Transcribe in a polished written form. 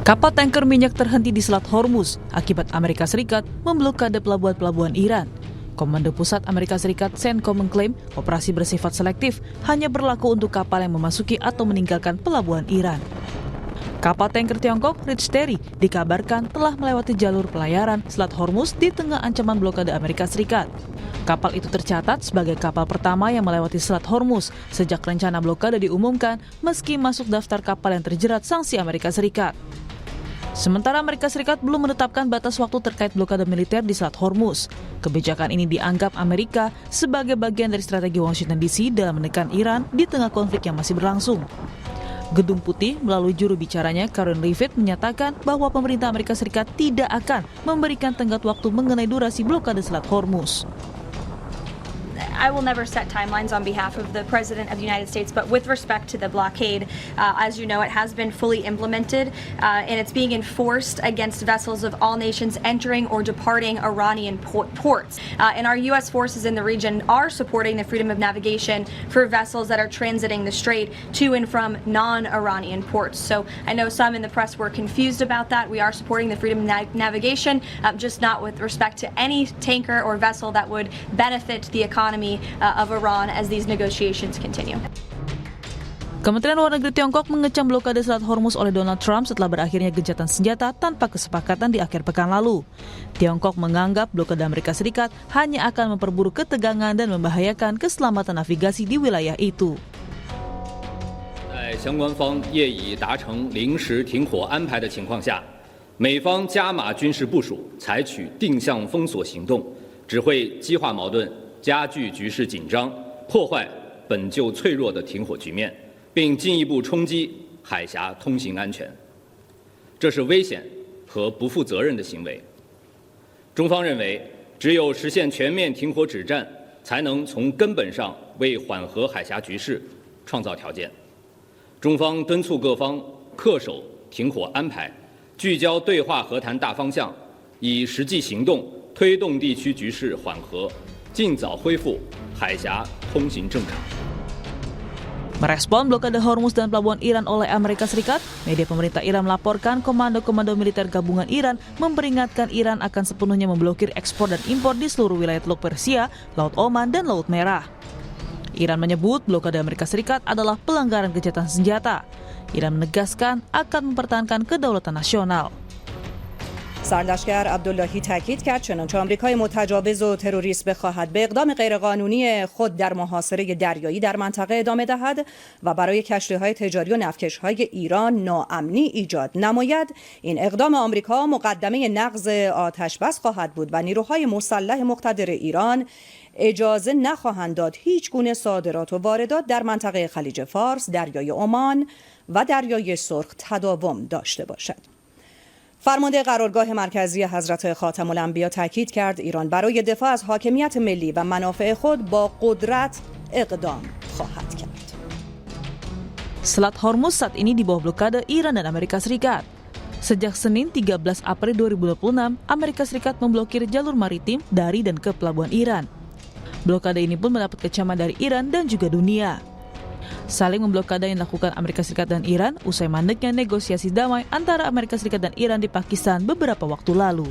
Kapal tanker minyak terhenti di Selat Hormuz akibat Amerika Serikat memblokade pelabuhan-pelabuhan Iran. Komando Pusat Amerika Serikat CENTCOM mengklaim operasi bersifat selektif hanya berlaku untuk kapal yang memasuki atau meninggalkan pelabuhan Iran. Kapal tanker Tiongkok Rich Terry dikabarkan telah melewati jalur pelayaran Selat Hormuz di tengah ancaman blokade Amerika Serikat. Kapal itu tercatat sebagai kapal pertama yang melewati Selat Hormuz sejak rencana blokade diumumkan meski masuk daftar kapal yang terjerat sanksi Amerika Serikat. Sementara Amerika Serikat belum menetapkan batas waktu terkait blokade militer di Selat Hormuz. Kebijakan ini dianggap Amerika sebagai bagian dari strategi Washington DC dalam menekan Iran di tengah konflik yang masih berlangsung. Gedung Putih melalui juru bicaranya Karen Leavitt menyatakan bahwa pemerintah Amerika Serikat tidak akan memberikan tenggat waktu mengenai durasi blokade Selat Hormuz. I will never set timelines on behalf of the President of the United States, but with respect to the blockade, as you know, it has been fully implemented and it's being enforced against vessels of all nations entering or departing Iranian ports. And our U.S. forces in the region are supporting the freedom of navigation for vessels that are transiting the strait to and from non-Iranian ports. So I know some in the press were confused about that. We are supporting the freedom of navigation, just not with respect to any tanker or vessel that would benefit the economy of Iran as these negotiations continue. Kementerian Luar Negeri Tiongkok mengecam blokade Selat Hormuz oleh Donald Trump setelah berakhirnya gencatan senjata tanpa kesepakatan di akhir pekan lalu. Tiongkok menganggap blokade Amerika Serikat hanya akan memperburuk ketegangan dan membahayakan keselamatan navigasi di wilayah itu. 在相关方业已达成临时停火安排的情况下，美方加码军事部署，采取定向封锁行动，只会激化矛盾，加剧局势紧张，破坏本就脆弱的停火局面，并进一步冲击海峡通行安全。这是危险和不负责任的行为。中方认为，只有实现全面停火止战，才能从根本上为缓和海峡局势创造条件。中方敦促各方恪守停火安排，聚焦对话和谈大方向，以实际行动推动地区局势缓和，尽早恢复海峡通行正常。 Merespon blokade Hormuz dan pelabuhan Iran oleh Amerika Serikat, media pemerintah Iran melaporkan komando-komando militer gabungan Iran memperingatkan Iran akan sepenuhnya memblokir ekspor dan impor di seluruh wilayah Teluk Persia, Laut Oman, dan Laut Merah. Iran menyebut blokade Amerika Serikat adalah pelanggaran gencatan senjata. Iran menegaskan akan mempertahankan kedaulatan nasional. سرلشکر عبداللهی تاکید کرد چنانچه آمریکای متجاوز و تروریست بخواهد به اقدام غیرقانونی خود در محاصره دریایی در منطقه ادامه دهد و برای کشتی‌های تجاری و نفتکش‌های ایران ناامنی ایجاد نماید، این اقدام آمریکا مقدمه نقض آتش‌بس خواهد بود و نیروهای مسلح مقتدر ایران اجازه نخواهند داد هیچ گونه صادرات و واردات در منطقه خلیج فارس، دریای عمان و دریای سرخ تداوم داشته باشد. فرمانده قرارگاه مرکزی حضرت خاتم الانبیا تاکید کرد ایران برای دفاع از حاکمیت ملی و منافع خود با قدرت اقدام خواهد کرد. Selat Hormuz saat ini di bawah blokade Iran dan Amerika Serikat. Sejak Senin 13 April 2026, Amerika Serikat memblokir jalur maritim dari dan ke pelabuhan Iran. Blokade ini pun mendapat kecaman dari Iran dan juga dunia. Saling memblokade yang dilakukan Amerika Serikat dan Iran usai mandeknya negosiasi damai antara Amerika Serikat dan Iran di Pakistan beberapa waktu lalu.